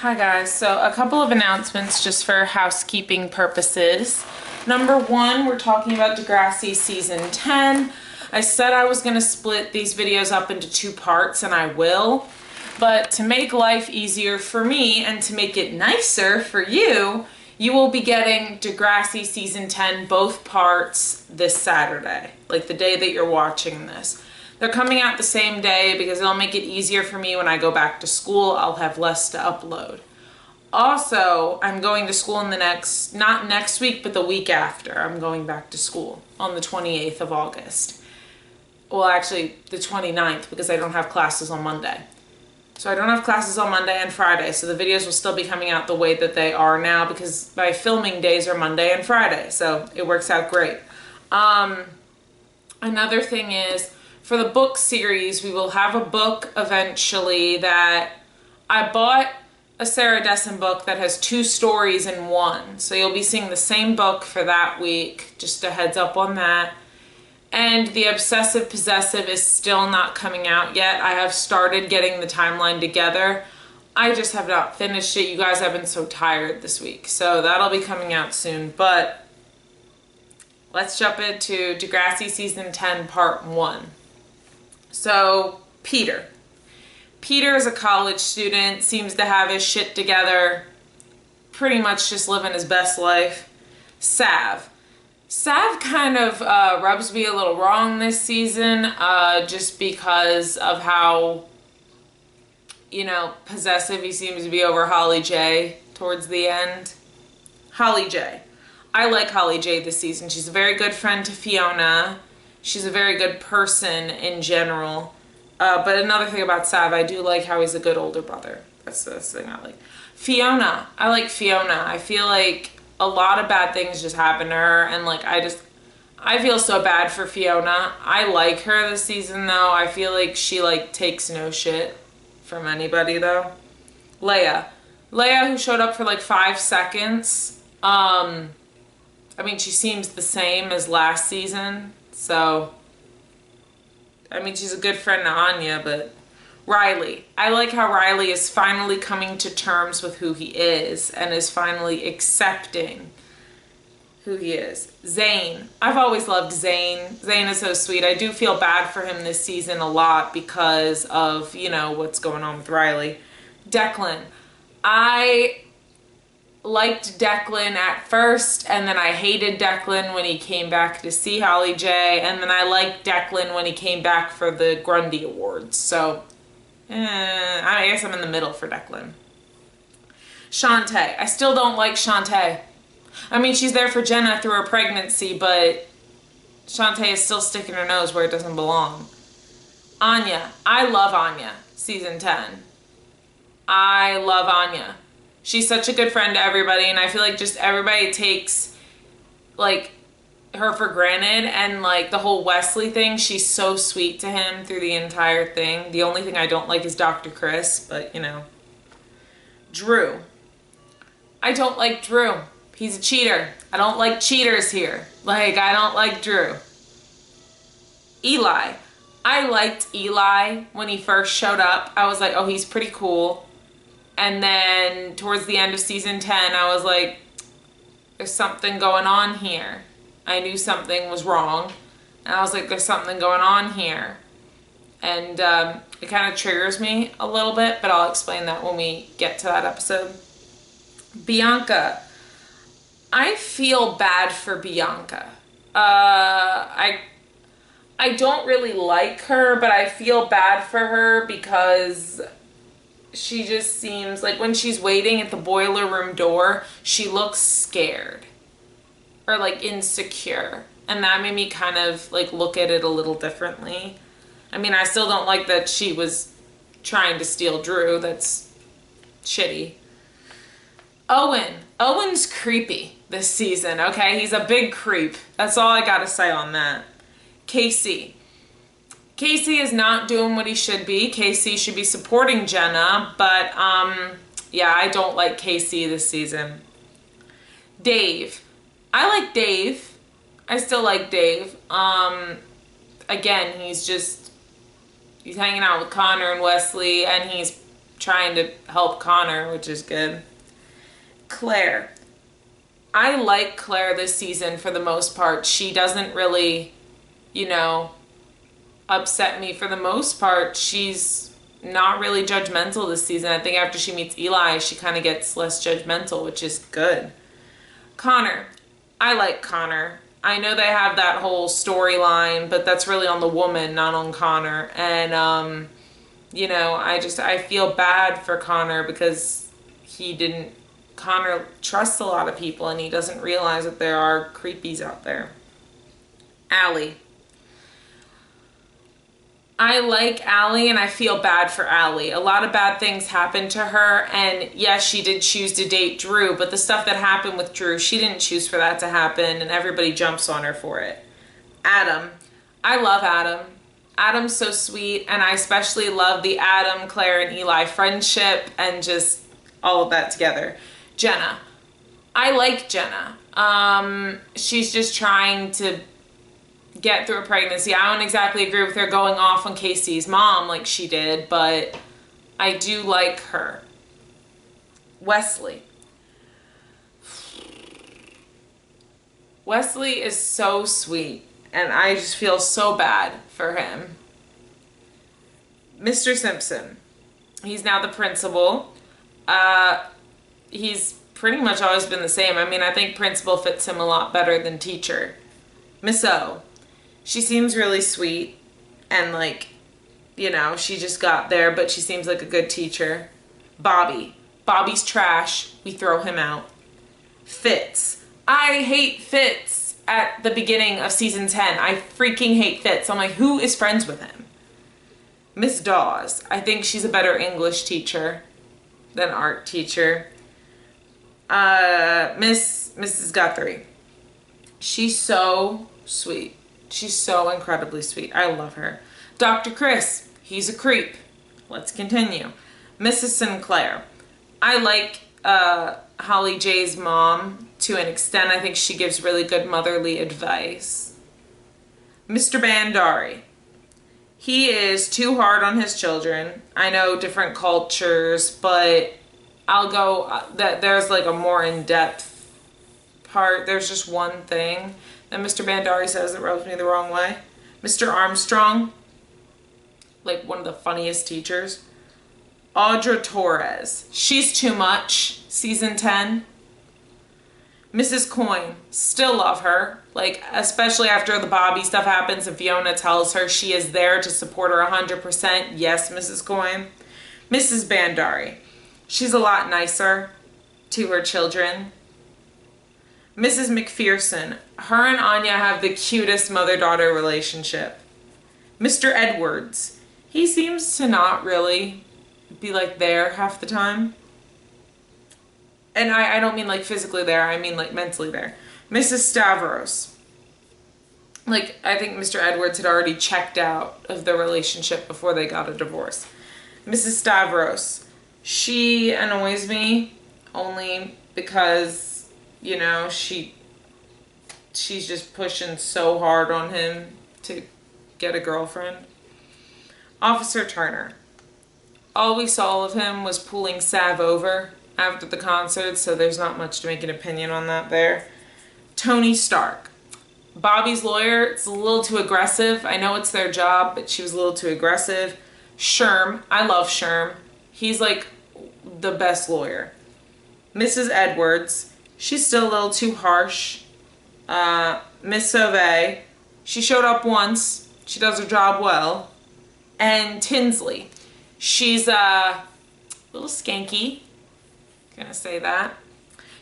Hi guys, so a couple of announcements just for housekeeping purposes. Number one, we're talking about Degrassi season 10. I said I was going to split these videos up into two parts, and I will. But to make life easier for me and to make it nicer for you, you will be getting Degrassi season 10 both parts this Saturday, like the day that you're watching this. They're coming out the same day because it'll make it easier for me when I go back to school. I'll have less to upload. Also, I'm going to school in the not next week, but the week after. I'm going back to school on the 28th of August. Well, actually, the 29th, because I don't have classes on Monday. So I don't have classes on Monday and Friday, so the videos will still be coming out the way that they are now because my filming days are Monday and Friday, so it works out great. Another thing is, for the book series, we will have a book eventually that I bought a Sarah Dessen book that has two stories in one. So you'll be seeing the same book for that week, just a heads up on that. And the Obsessive Possessive is still not coming out yet. I have started getting the timeline together. I just have not finished it. You guys have been so tired this week. So that'll be coming out soon. But let's jump into Degrassi Season 10 Part 1. So, Peter. Peter is a college student, seems to have his shit together, pretty much just living his best life. Sav. Sav kind of rubs me a little wrong this season, just because of how, possessive he seems to be over Holly J towards the end. Holly J. I like Holly J this season. She's a very good friend to Fiona. She's a very good person in general. But another thing about Sav, I do like how he's a good older brother. That's the thing I like. Fiona. I like Fiona. I feel like a lot of bad things just happen to her. And I feel so bad for Fiona. I like her this season though. I feel like she takes no shit from anybody though. Leia. Leia, who showed up for 5 seconds. She seems the same as last season. So, she's a good friend to Anya, but Riley. I like how Riley is finally coming to terms with who he is and is finally accepting who he is. Zane. I've always loved Zane. Zane is so sweet. I do feel bad for him this season a lot because of, what's going on with Riley. Declan. I liked Declan at first, and then I hated Declan when he came back to see Holly J, and then I liked Declan when he came back for the Grundy Awards. So, I guess I'm in the middle for Declan. Shantae. I still don't like Shantae. She's there for Jenna through her pregnancy, but Shantae is still sticking her nose where it doesn't belong. Anya. I love Anya, season 10. I love Anya. She's such a good friend to everybody, and I feel like just everybody takes, her for granted, and, the whole Wesley thing, she's so sweet to him through the entire thing. The only thing I don't like is Dr. Chris, but, Drew. I don't like Drew. He's a cheater. I don't like cheaters here. I don't like Drew. Eli. I liked Eli when he first showed up. I was like, oh, he's pretty cool. And then towards the end of season 10, I was like, there's something going on here. I knew something was wrong. And I was like, there's something going on here. And it kind of triggers me a little bit, but I'll explain that when we get to that episode. Bianca. I feel bad for Bianca. I don't really like her, but I feel bad for her because she just seems like when she's waiting at the boiler room door, she looks scared or insecure. And that made me kind of look at it a little differently. I still don't like that she was trying to steal Drew. That's shitty. Owen. Owen's creepy this season, okay? He's a big creep. That's all I gotta say on that. Casey. Casey is not doing what he should be. Casey should be supporting Jenna, but yeah, I don't like Casey this season. Dave. I like Dave. I still like Dave. Again, he's hanging out with Connor and Wesley, and he's trying to help Connor, which is good. Claire. I like Claire this season for the most part. She doesn't really, you know, upset me for the most part. She's not really judgmental this season. I think after she meets Eli, she kind of gets less judgmental, which is good. Connor. I like Connor. I know they have that whole storyline, but that's really on the woman, not on Connor. And, you know, I feel bad for Connor because Connor trusts a lot of people and he doesn't realize that there are creepies out there. Allie. I like Allie and I feel bad for Allie. A lot of bad things happened to her, and yes, she did choose to date Drew, but the stuff that happened with Drew, she didn't choose for that to happen, and everybody jumps on her for it. Adam. I love Adam. Adam's so sweet, and I especially love the Adam, Claire, and Eli friendship and just all of that together. Jenna. I like Jenna. She's just trying to get through a pregnancy. I don't exactly agree with her going off on Casey's mom like she did, but I do like her. Wesley. Wesley is so sweet, and I just feel so bad for him. Mr. Simpson. He's now the principal. He's pretty much always been the same. I mean, I think principal fits him a lot better than teacher. Miss O. She seems really sweet and like, you know, she just got there, but she seems like a good teacher. Bobby. Bobby's trash. We throw him out. Fitz. I hate Fitz at the beginning of season 10. I freaking hate Fitz. I'm like, who is friends with him? Miss Dawes. I think she's a better English teacher than art teacher. Mrs. Guthrie. She's so sweet. She's so incredibly sweet. I love her. Dr. Chris. He's a creep. Let's continue. Mrs. Sinclair. I like Holly J's mom to an extent. I think she gives really good motherly advice. Mr. Bandari. He is too hard on his children. I know different cultures, but I'll go that there's like a more in-depth part. There's just one thing that Mr. Bandari says that rubs me the wrong way. Mr. Armstrong, like one of the funniest teachers. Audra Torres, she's too much, season 10. Mrs. Coyne, still love her, like especially after the Bobby stuff happens and Fiona tells her she is there to support her 100%. Yes, Mrs. Coyne. Mrs. Bandari, she's a lot nicer to her children. Mrs. McPherson, her and Anya have the cutest mother-daughter relationship. Mr. Edwards, he seems to not really be like there half the time. And I don't mean like physically there, I mean like mentally there. Mrs. Stavros. Like, I think Mr. Edwards had already checked out of the relationship before they got a divorce. Mrs. Stavros. She annoys me only because, you know, she's just pushing so hard on him to get a girlfriend. Officer Turner. All we saw of him was pulling Sav over after the concert, so there's not much to make an opinion on that there. Tony Stark. Bobby's lawyer, it's a little too aggressive. I know it's their job, but she was a little too aggressive. Sherm. I love Sherm. He's like the best lawyer. Mrs. Edwards. She's still a little too harsh. Miss Sauvé. She showed up once. She does her job well. And Tinsley. She's a little skanky. Gonna say that.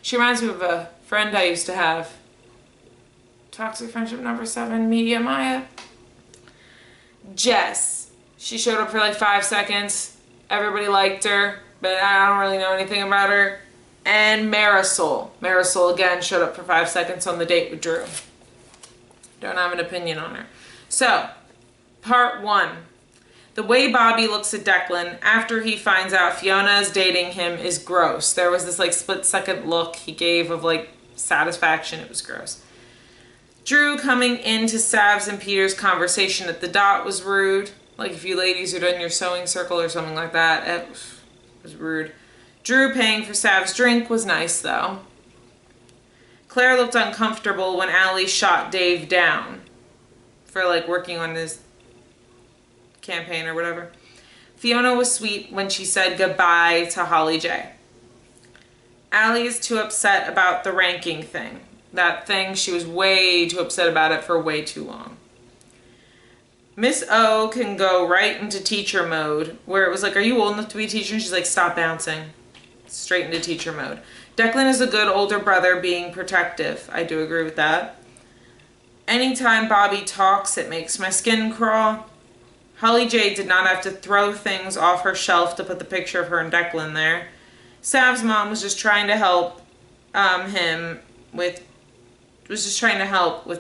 She reminds me of a friend I used to have. Toxic friendship number 7, Media Maya. Jess. She showed up for like 5 seconds. Everybody liked her, but I don't really know anything about her. And Marisol. Marisol again showed up for 5 seconds on the date with Drew. Don't have an opinion on her. So, part 1. The way Bobby looks at Declan after he finds out Fiona is dating him is gross. There was this like split-second look he gave of like satisfaction. It was gross. Drew coming into Sav's and Peter's conversation at the dot was rude. Like if you ladies are done your sewing circle or something like that. It was rude. Drew paying for Sav's drink was nice, though. Claire looked uncomfortable when Allie shot Dave down for, like, working on his campaign or whatever. Fiona was sweet when she said goodbye to Holly J. Allie is too upset about the ranking thing. That thing, she was way too upset about it for way too long. Miss O can go right into teacher mode, where it was like, are you old enough to be a teacher? And she's like, stop bouncing. Straight into teacher mode. Declan is a good older brother being protective. I do agree with that. Anytime Bobby talks, it makes my skin crawl. Holly J did not have to throw things off her shelf to put the picture of her and Declan there. Sav's mom was just trying to help with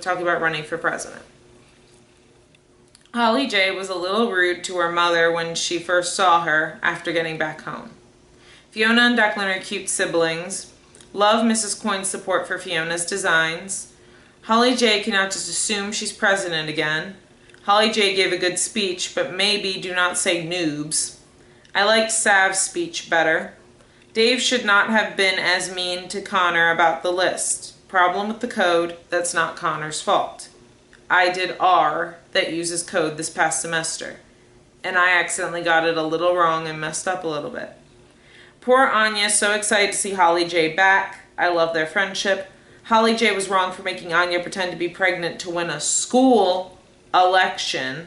talking about running for president. Holly J was a little rude to her mother when she first saw her after getting back home. Fiona and Declan are cute siblings. Love Mrs. Coyne's support for Fiona's designs. Holly J cannot just assume she's president again. Holly J gave a good speech, but maybe do not say noobs. I liked Sav's speech better. Dave should not have been as mean to Connor about the list. Problem with the code, that's not Connor's fault. I did R that uses code this past semester, and I accidentally got it a little wrong and messed up a little bit. Poor Anya, so excited to see Holly J back. I love their friendship. Holly J was wrong for making Anya pretend to be pregnant to win a school election.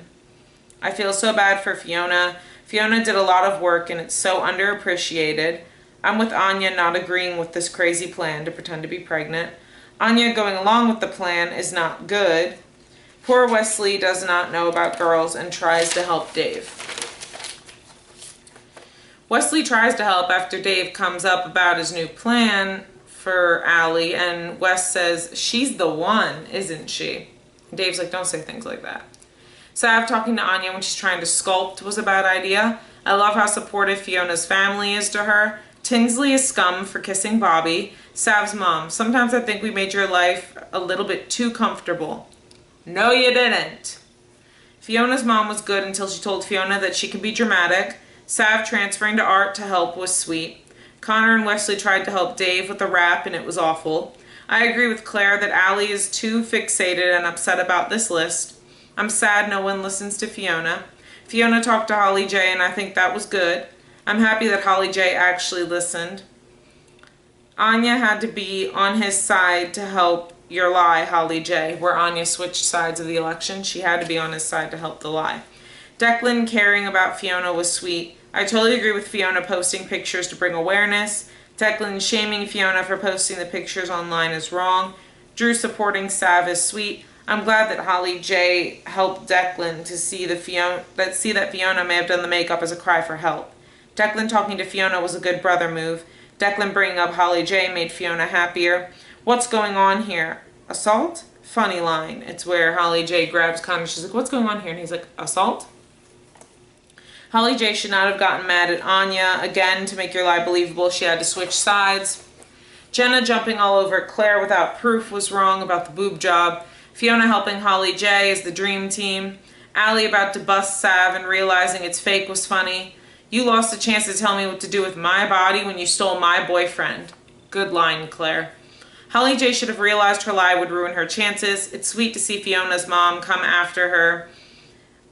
I feel so bad for Fiona. Fiona did a lot of work and it's so underappreciated. I'm with Anya not agreeing with this crazy plan to pretend to be pregnant. Anya going along with the plan is not good. Poor Wesley does not know about girls and tries to help Dave. Wesley tries to help after Dave comes up about his new plan for Allie, and Wes says, she's the one, isn't she? And Dave's like, don't say things like that. Sav talking to Anya when she's trying to sculpt was a bad idea. I love how supportive Fiona's family is to her. Tinsley is scum for kissing Bobby. Sav's mom, sometimes I think we made your life a little bit too comfortable. No, you didn't. Fiona's mom was good until she told Fiona that she can be dramatic. Sav transferring to art to help was sweet. Connor and Wesley tried to help Dave with the rap and it was awful. I agree with Claire that Allie is too fixated and upset about this list. I'm sad no one listens to Fiona. Fiona talked to Holly J and I think that was good. I'm happy that Holly J actually listened. Anya had to be on his side to help your lie, Holly J. Where Anya switched sides of the election, she had to be on his side to help the lie. Declan caring about Fiona was sweet. I totally agree with Fiona posting pictures to bring awareness. Declan shaming Fiona for posting the pictures online is wrong. Drew supporting Sav is sweet. I'm glad that Holly J helped Declan to see that Fiona may have done the makeup as a cry for help. Declan talking to Fiona was a good brother move. Declan bringing up Holly J made Fiona happier. What's going on here? Assault? Funny line. It's where Holly J grabs Connor. She's like, what's going on here? And he's like, assault? Holly J should not have gotten mad at Anya. Again, to make your lie believable, she had to switch sides. Jenna jumping all over Claire without proof was wrong about the boob job. Fiona helping Holly J as the dream team. Allie about to bust Sav and realizing it's fake was funny. You lost a chance to tell me what to do with my body when you stole my boyfriend. Good line, Claire. Holly J should have realized her lie would ruin her chances. It's sweet to see Fiona's mom come after her.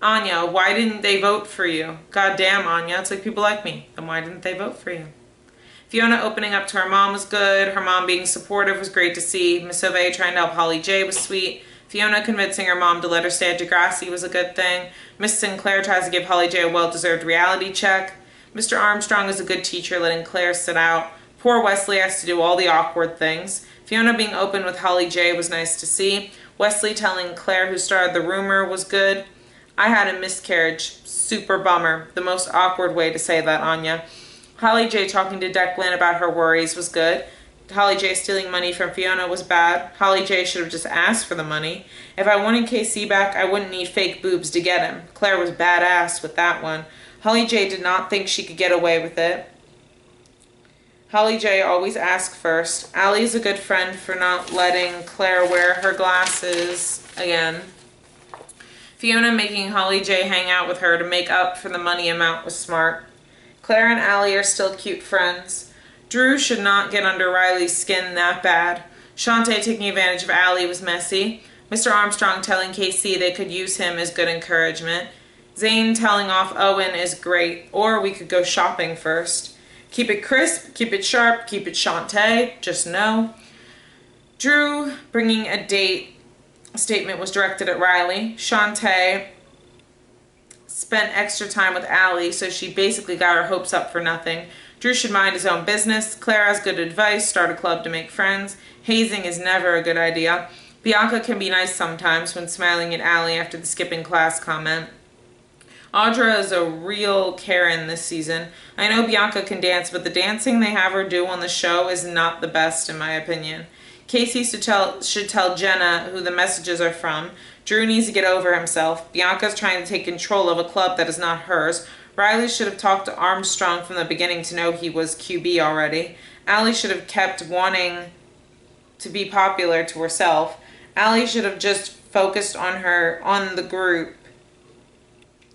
Anya, why didn't they vote for you? God damn, Anya, it's like people like me. Then why didn't they vote for you? Fiona opening up to her mom was good. Her mom being supportive was great to see. Miss Ove trying to help Holly J was sweet. Fiona convincing her mom to let her stay at Degrassi was a good thing. Miss Sinclair tries to give Holly J a well-deserved reality check. Mr. Armstrong is a good teacher, letting Claire sit out. Poor Wesley has to do all the awkward things. Fiona being open with Holly J was nice to see. Wesley telling Claire who started the rumor was good. I had a miscarriage. Super bummer. The most awkward way to say that, Anya. Holly J talking to Declan about her worries was good. Holly J stealing money from Fiona was bad. Holly J should have just asked for the money. If I wanted KC back, I wouldn't need fake boobs to get him. Claire was badass with that one. Holly J did not think she could get away with it. Holly J always ask first. Allie's a good friend for not letting Claire wear her glasses again. Fiona making Holly J hang out with her to make up for the money amount was smart. Claire and Allie are still cute friends. Drew should not get under Riley's skin that bad. Shantae taking advantage of Allie was messy. Mr. Armstrong telling Casey they could use him as good encouragement. Zane telling off Owen is great, or we could go shopping first. Keep it crisp, keep it sharp, keep it Shantae, just no. Drew bringing a date statement was directed at Riley. Shantae spent extra time with Allie, so she basically got her hopes up for nothing. Drew should mind his own business. Claire has good advice, start a club to make friends. Hazing is never a good idea. Bianca can be nice sometimes when smiling at Allie after the skipping class comment. Audra is a real Karen this season. I know Bianca can dance, but the dancing they have her do on the show is not the best in my opinion. Casey should tell Jenna who the messages are from. Drew needs to get over himself. Bianca's trying to take control of a club that is not hers. Riley should have talked to Armstrong from the beginning to know he was QB already. Allie should have kept wanting to be popular to herself. Allie should have just focused on the group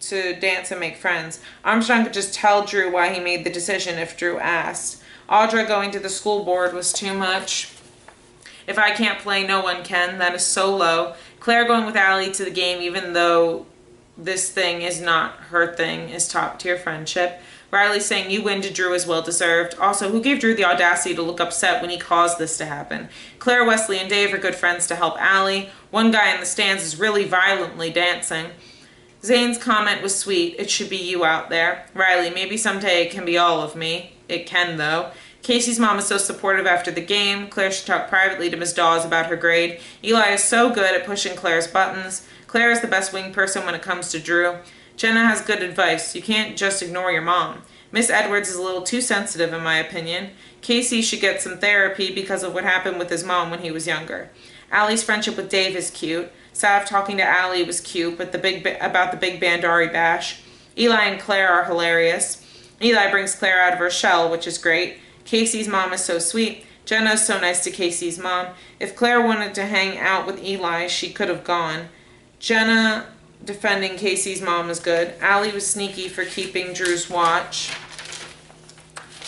to dance and make friends. Armstrong could just tell Drew why he made the decision if Drew asked. Audra going to the school board was too much. If I can't play, no one can. That is so low. Claire going with Allie to the game, even though this thing is not her thing, is top tier friendship. Riley saying you win to Drew is well deserved. Also, who gave Drew the audacity to look upset when he caused this to happen? Claire, Wesley, and Dave are good friends to help Allie. One guy in the stands is really violently dancing. Zane's comment was sweet. It should be you out there. Riley, maybe someday it can be all of me. It can, though. Casey's mom is so supportive after the game. Claire should talk privately to Ms. Dawes about her grade. Eli is so good at pushing Claire's buttons. Claire is the best wing person when it comes to Drew. Jenna has good advice. You can't just ignore your mom. Miss Edwards is a little too sensitive in my opinion. Casey should get some therapy because of what happened with his mom when he was younger. Allie's friendship with Dave is cute. Sav talking to Allie was cute, but about the big Bandari bash. Eli and Claire are hilarious. Eli brings Claire out of her shell, which is great. Casey's mom is so sweet. Jenna is so nice to Casey's mom. If Claire wanted to hang out with Eli, she could have gone. Jenna defending Casey's mom is good. Allie was sneaky for keeping Drew's watch,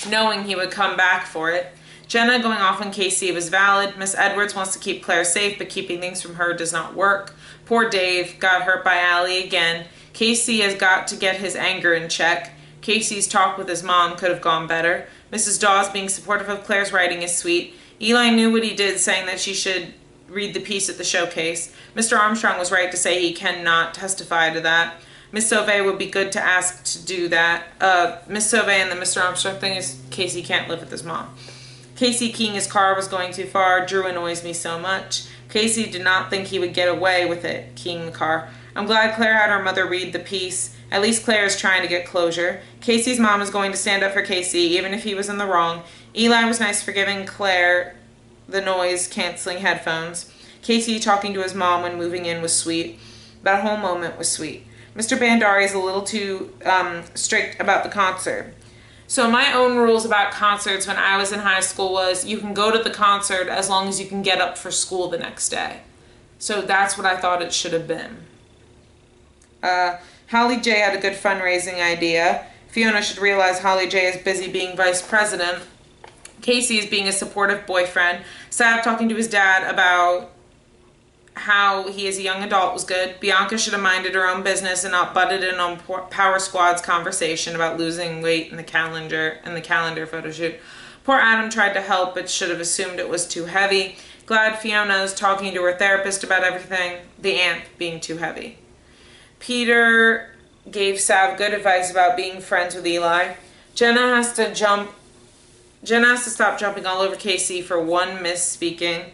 knowing he would come back for it. Jenna going off on Casey was valid. Miss Edwards wants to keep Claire safe, but keeping things from her does not work. Poor Dave got hurt by Allie again. Casey has got to get his anger in check. Casey's talk with his mom could have gone better. Mrs. Dawes being supportive of Claire's writing is sweet. Eli knew what he did, saying that she should read the piece at the showcase. Mr. Armstrong was right to say he cannot testify to that. Miss Sauvé would be good to ask to do that. Miss Sauvé and the Mr. Armstrong thing is Casey can't live with his mom. Casey keying his car was going too far. Drew annoys me so much. Casey did not think he would get away with it, keying the car. I'm glad Claire had her mother read the piece. At least Claire is trying to get closure. Casey's mom is going to stand up for Casey, even if he was in the wrong. Eli was nice for giving Claire the noise-canceling headphones. Casey talking to his mom when moving in was sweet. That whole moment was sweet. Mr. Bandari is a little too strict about the concert. So my own rules about concerts when I was in high school was you can go to the concert as long as you can get up for school the next day. So that's what I thought it should have been. Holly J had a good fundraising idea. Fiona should realize Holly J is busy being vice president. Casey is being a supportive boyfriend. Sav talking to his dad about how he is a young adult was good. Bianca should have minded her own business and not butted in on Power Squad's conversation about losing weight in the calendar photo shoot. Poor Adam tried to help but should have assumed it was too heavy. Glad Fiona is talking to her therapist about everything, the amp being too heavy. Peter gave Sav good advice about being friends with Eli. Jenna has to stop jumping all over Casey for one misspeaking.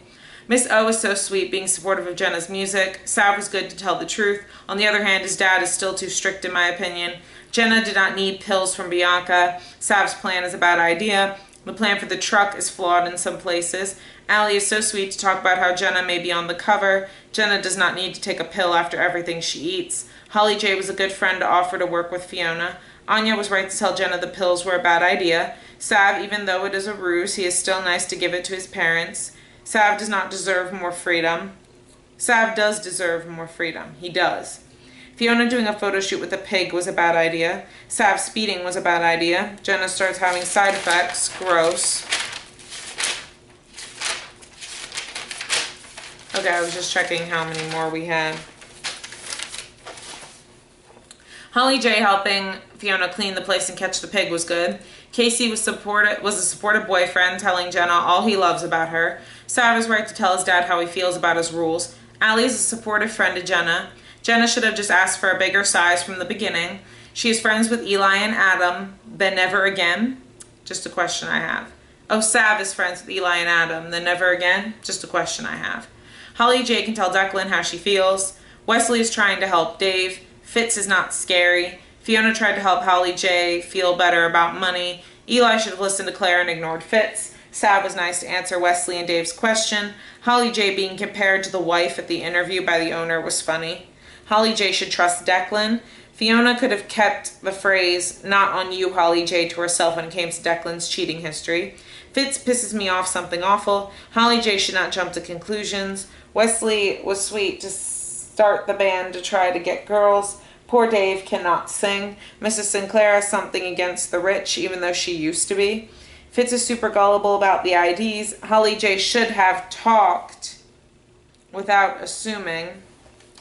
Miss O is so sweet, being supportive of Jenna's music. Sav was good to tell the truth. On the other hand, his dad is still too strict in my opinion. Jenna did not need pills from Bianca. Sav's plan is a bad idea. The plan for the truck is flawed in some places. Allie is so sweet to talk about how Jenna may be on the cover. Jenna does not need to take a pill after everything she eats. Holly J was a good friend to offer to work with Fiona. Anya was right to tell Jenna the pills were a bad idea. Sav, even though it is a ruse, he is still nice to give it to his parents. Sav does not deserve more freedom. Sav does deserve more freedom. He does. Fiona doing a photo shoot with a pig was a bad idea. Sav speeding was a bad idea. Jenna starts having side effects. Gross. Okay, I was just checking how many more we had. Holly J helping Fiona clean the place and catch the pig was good. Casey was a supportive boyfriend, telling Jenna all he loves about her. Sav is right to tell his dad how he feels about his rules. Allie is a supportive friend to Jenna. Jenna should have just asked for a bigger size from the beginning. She is friends with Eli and Adam, then never again. Just a question I have. Oh, Sav is friends with Eli and Adam, then never again. Just a question I have. Holly J can tell Declan how she feels. Wesley is trying to help Dave. Fitz is not scary. Fiona tried to help Holly J feel better about money. Eli should have listened to Claire and ignored Fitz. Sav was nice to answer Wesley and Dave's question. Holly J being compared to the wife at the interview by the owner was funny. Holly J should trust Declan. Fiona could have kept the phrase, "not on you, Holly J," to herself when it came to Declan's cheating history. Fitz pisses me off something awful. Holly J should not jump to conclusions. Wesley was sweet to start the band to try to get girls. Poor Dave cannot sing. Mrs. Sinclair has something against the rich, even though she used to be. Fitz is super gullible about the IDs. Holly J should have talked without assuming.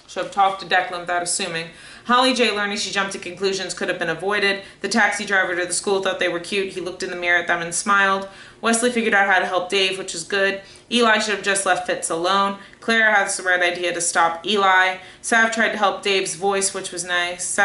Should have talked to Declan without assuming. Holly J learning she jumped to conclusions could have been avoided. The taxi driver to the school thought they were cute. He looked in the mirror at them and smiled. Wesley figured out how to help Dave, which was good. Eli should have just left Fitz alone. Claire has the right idea to stop Eli. Sav tried to help Dave's voice, which was nice.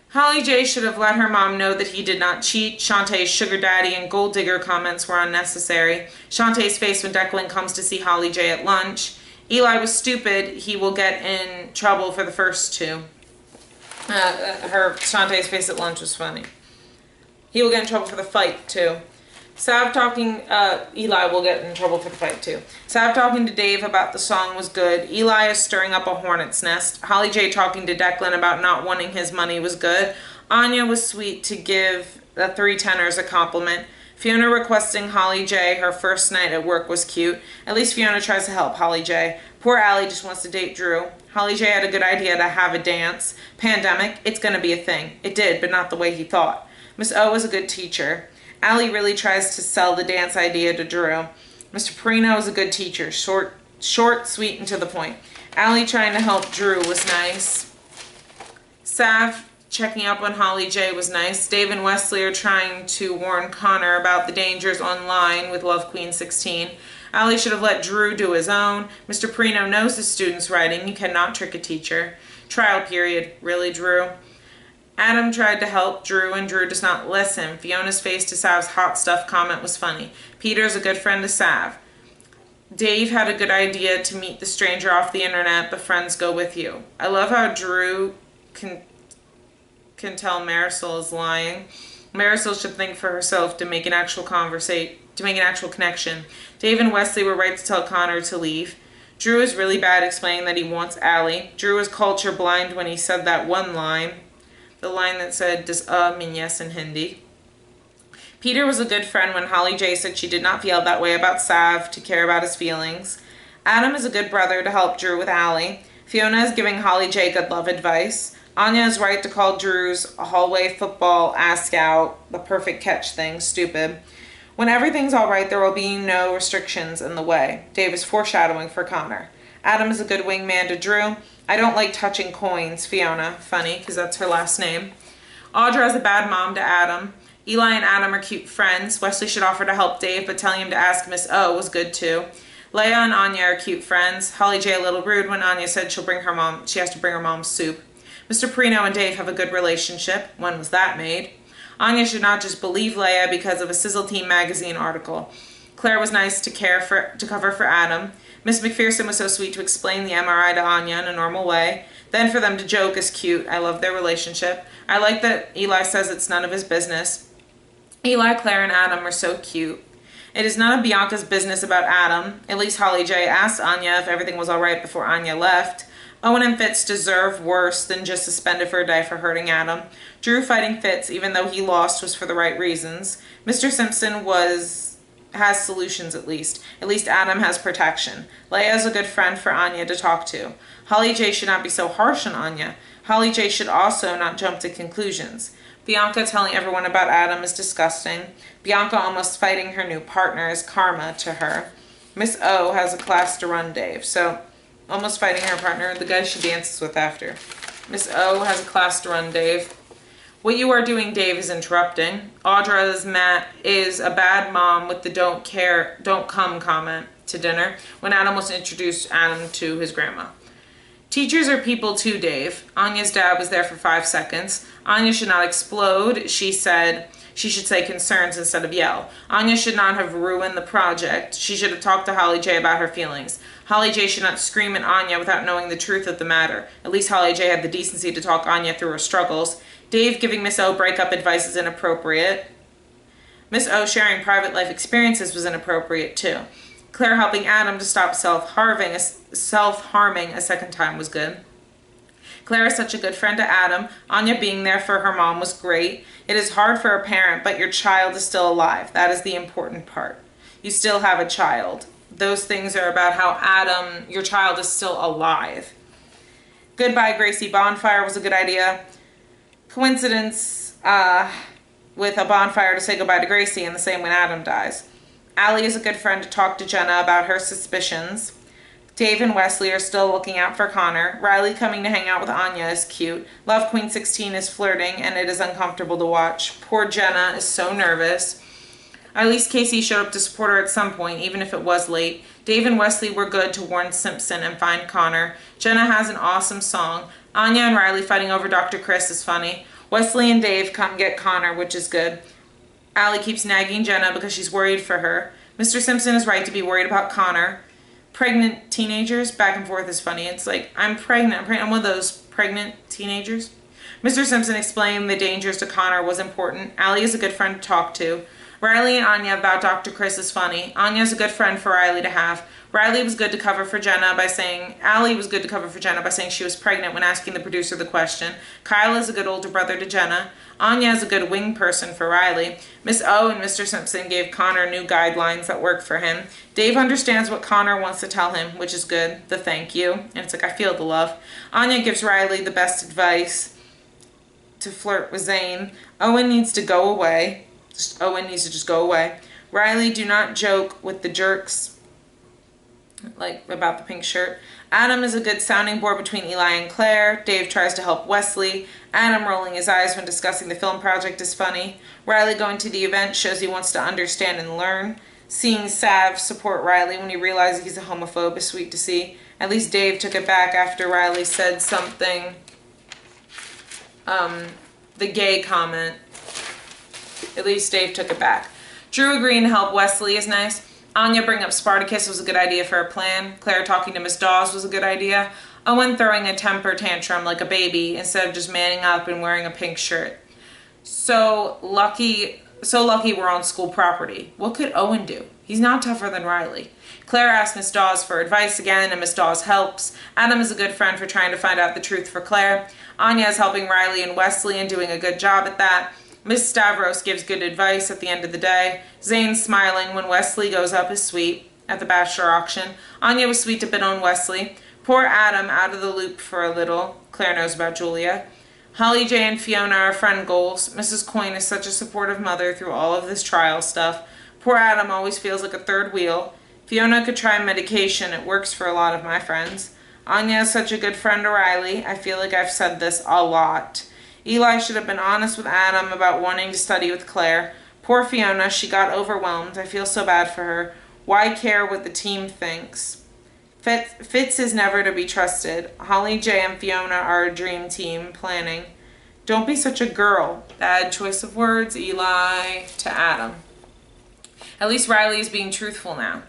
Holly J should have let her mom know that he did not cheat. Shantae's sugar daddy and gold digger comments were unnecessary. Shantae's face when Declan comes to see Holly J at lunch. Eli was stupid. He will get in trouble for the first two. Shantae's face at lunch was funny. He will get in trouble for the fight, too. Eli will get in trouble for the fight, too. Sav talking to Dave about the song was good. Eli is stirring up a hornet's nest. Holly J talking to Declan about not wanting his money was good. Anya was sweet to give the three tenors a compliment. Fiona requesting Holly J her first night at work was cute. At least Fiona tries to help Holly J. Poor Allie just wants to date Drew. Holly J had a good idea to have a dance. Pandemic, it's going to be a thing. It did, but not the way he thought. Miss O was a good teacher. Allie really tries to sell the dance idea to Drew. Mr. Perino is a good teacher. Short, sweet, and to the point. Allie trying to help Drew was nice. Sav checking up on Holly J was nice. Dave and Wesley are trying to warn Connor about the dangers online with Love Queen 16. Allie should have let Drew do his own. Mr. Perino knows his student's writing. You cannot trick a teacher. Trial period. Really, Drew? Adam tried to help Drew, and Drew does not listen. Fiona's face to Sav's hot stuff comment was funny. Peter is a good friend to Sav. Dave had a good idea to meet the stranger off the internet, but friends go with you. I love how Drew can tell Marisol is lying. Marisol should think for herself to make an actual connection. Dave and Wesley were right to tell Connor to leave. Drew is really bad explaining that he wants Allie. Drew was culture blind when he said that one line. The line that said, does mean yes in Hindi. Peter was a good friend when Holly J said she did not feel that way about Sav to care about his feelings. Adam is a good brother to help Drew with Allie. Fiona is giving Holly J good love advice. Anya is right to call Drew's hallway football ask out, the perfect catch thing, stupid. When everything's all right, there will be no restrictions in the way. Dave is foreshadowing for Connor. Adam is a good wingman to Drew. I don't like touching coins, Fiona. Funny, because that's her last name. Audra is a bad mom to Adam. Eli and Adam are cute friends. Wesley should offer to help Dave, but telling him to ask Miss O was good too. Leia and Anya are cute friends. Holly J a little rude when Anya said she has to bring her mom soup. Mr. Perino and Dave have a good relationship. When was that made? Anya should not just believe Leia because of a Sizzle Team magazine article. Claire was nice to cover for Adam. Miss McPherson was so sweet to explain the MRI to Anya in a normal way. Then for them to joke is cute. I love their relationship. I like that Eli says it's none of his business. Eli, Claire, and Adam are so cute. It is none of Bianca's business about Adam. At least Holly J asked Anya if everything was all right before Anya left. Owen and Fitz deserve worse than just suspended for a day for hurting Adam. Drew fighting Fitz, even though he lost, was for the right reasons. Mr. Simpson was has solutions at least. At least Adam has protection. Leia is a good friend for Anya to talk to. Holly J should not be so harsh on Anya. Holly J should also not jump to conclusions. Bianca telling everyone about Adam is disgusting. Bianca almost fighting her new partner is karma to her. Miss O has a class to run, Dave. So, almost fighting her partner, the guy she dances with after. Miss O has a class to run, Dave. What you are doing, Dave, is interrupting. Audra's Matt is a bad mom with the don't come comment to dinner when Adam was introduced Adam to his grandma. Teachers are people too, Dave. Anya's dad was there for 5 seconds. Anya should not explode. She said she should say concerns instead of yell. Anya should not have ruined the project. She should have talked to Holly J about her feelings. Holly J should not scream at Anya without knowing the truth of the matter. At least Holly J had the decency to talk Anya through her struggles. Dave giving Miss O breakup advice is inappropriate. Miss O sharing private life experiences was inappropriate too. Claire helping Adam to stop self-harming a second time was good. Claire is such a good friend to Adam. Anya being there for her mom was great. It is hard for a parent, but your child is still alive. That is the important part. You still have a child. Those things are about how Adam, your child, is still alive. Goodbye, Gracie bonfire was a good idea. Coincidence with a bonfire to say goodbye to Gracie and the same when Adam dies. Allie is a good friend to talk to Jenna about her suspicions. Dave and Wesley are still looking out for Connor. Riley coming to hang out with Anya is cute. Love Queen 16 is flirting and it is uncomfortable to watch. Poor Jenna is so nervous. At least Casey showed up to support her at some point, even if it was late. Dave and Wesley were good to warn Simpson and find Connor. Jenna has an awesome song. Anya and Riley fighting over Dr. Chris is funny. Wesley and Dave come get Connor, which is good. Allie keeps nagging Jenna because she's worried for her. Mr. Simpson is right to be worried about Connor. Pregnant teenagers, back and forth is funny. It's like, I'm pregnant. I'm one of those pregnant teenagers. Mr. Simpson explained the dangers to Connor was important. Allie is a good friend to talk to. Riley and Anya about Dr. Chris is funny. Anya is a good friend for Riley to have. Riley was good to cover for Jenna by saying, Allie was good to cover for Jenna by saying she was pregnant when asking the producer the question. Kyle is a good older brother to Jenna. Anya is a good wing person for Riley. Miss O and Mr. Simpson gave Connor new guidelines that work for him. Dave understands what Connor wants to tell him, which is good. The thank you. And it's like, I feel the love. Anya gives Riley the best advice to flirt with Zane. Owen needs to go away. Owen needs to just go away. Riley, do not joke with the jerks, like about the pink shirt. Adam is a good sounding board between Eli and Claire. Dave tries to help Wesley. Adam rolling his eyes when discussing the film project is funny. Riley going to the event shows he wants to understand and learn. Seeing Sav support Riley when he realizes he's a homophobe is sweet to see. At least Dave took it back after Riley said something. The gay comment. At least Dave took it back. Drew agreeing to help Wesley is nice. Anya bringing up Spartacus was a good idea for a plan. Claire talking to Miss Dawes was a good idea. Owen throwing a temper tantrum like a baby instead of just manning up and wearing a pink shirt. So lucky we're on school property. What could Owen do? He's not tougher than Riley. Claire asks Miss Dawes for advice again, and Miss Dawes helps. Adam is a good friend for trying to find out the truth for Claire. Anya is helping Riley and Wesley and doing a good job at that. Miss Stavros gives good advice at the end of the day. Zane smiling when Wesley goes up is sweet at the bachelor auction. Anya was sweet to bid on Wesley. Poor Adam out of the loop for a little. Claire knows about Julia. Holly J and Fiona are friend goals. Mrs. Coyne is such a supportive mother through all of this trial stuff. Poor Adam always feels like a third wheel. Fiona could try medication. It works for a lot of my friends. Anya is such a good friend to Riley. I feel like I've said this a lot. Eli should have been honest with Adam about wanting to study with Claire. Poor Fiona, she got overwhelmed. I feel so bad for her. Why care what the team thinks? Fitz is never to be trusted. Holly J and Fiona are a dream team planning. Don't be such a girl. Bad choice of words, Eli to Adam. At least Riley is being truthful now.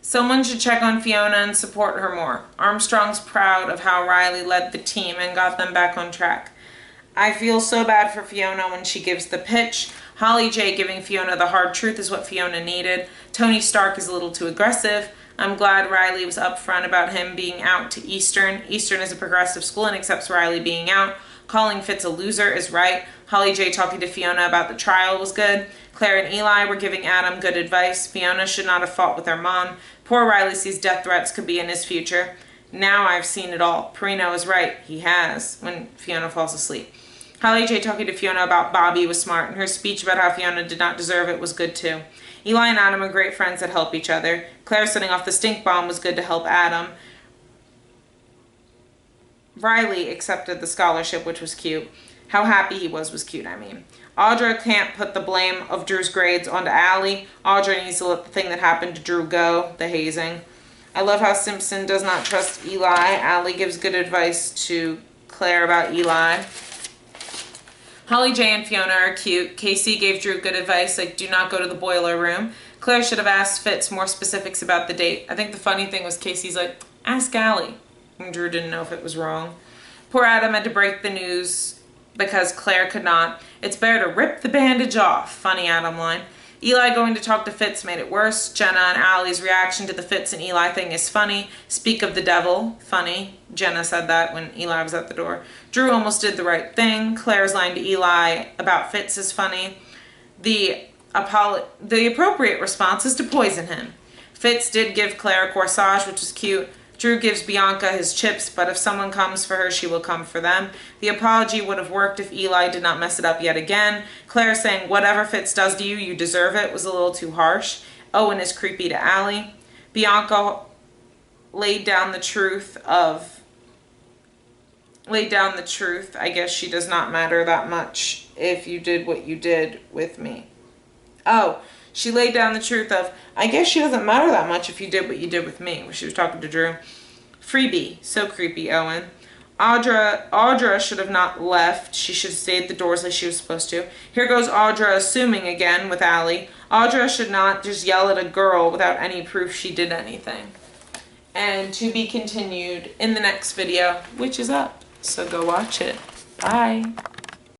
Someone should check on Fiona and support her more. Armstrong's proud of how Riley led the team and got them back on track. I feel so bad for Fiona when she gives the pitch. Holly J giving Fiona the hard truth is what Fiona needed. Tony Stark is a little too aggressive. I'm glad Riley was upfront about him being out to Eastern. Eastern is a progressive school and accepts Riley being out. Calling Fitz a loser is right. Holly J talking to Fiona about the trial was good. Claire and Eli were giving Adam good advice. Fiona should not have fought with her mom. Poor Riley sees death threats could be in his future. Now I've seen it all. Perino is right. He has. When Fiona falls asleep. Holly J talking to Fiona about Bobby was smart, and her speech about how Fiona did not deserve it was good too. Eli and Adam are great friends that help each other. Claire setting off the stink bomb was good to help Adam. Riley accepted the scholarship, which was cute. How happy he was cute, I mean. Audra can't put the blame of Drew's grades onto Allie. Audra needs to let the thing that happened to Drew go, the hazing. I love how Simpson does not trust Eli. Allie gives good advice to Claire about Eli. Holly J and Fiona are cute. Casey gave Drew good advice, like do not go to the boiler room. Claire should have asked Fitz more specifics about the date. I think the funny thing was Casey's like, ask Allie. And Drew didn't know if it was wrong. Poor Adam had to break the news because Claire could not. It's better to rip the bandage off. Funny Adam line. Eli going to talk to Fitz made it worse. Jenna and Allie's reaction to the Fitz and Eli thing is funny. Speak of the devil. Funny. Jenna said that when Eli was at the door. Drew almost did the right thing. Claire's line to Eli about Fitz is funny. The appropriate response is to poison him. Fitz did give Claire a corsage, which was cute. Drew gives Bianca his chips, but if someone comes for her, she will come for them. The apology would have worked if Eli did not mess it up yet again. Claire saying, whatever Fitz does to you, you deserve it, was a little too harsh. Owen is creepy to Allie. Bianca laid down the truth. I guess she does not matter that much if you did what you did with me. Oh, she laid down the truth of, I guess she doesn't matter that much if you did what you did with me, when she was talking to Drew. Freebie. So creepy, Owen. Audra should have not left. She should have stayed at the doors like she was supposed to. Here goes Audra assuming again with Allie. Audra should not just yell at a girl without any proof she did anything. And to be continued in the next video, which is up. So go watch it. Bye.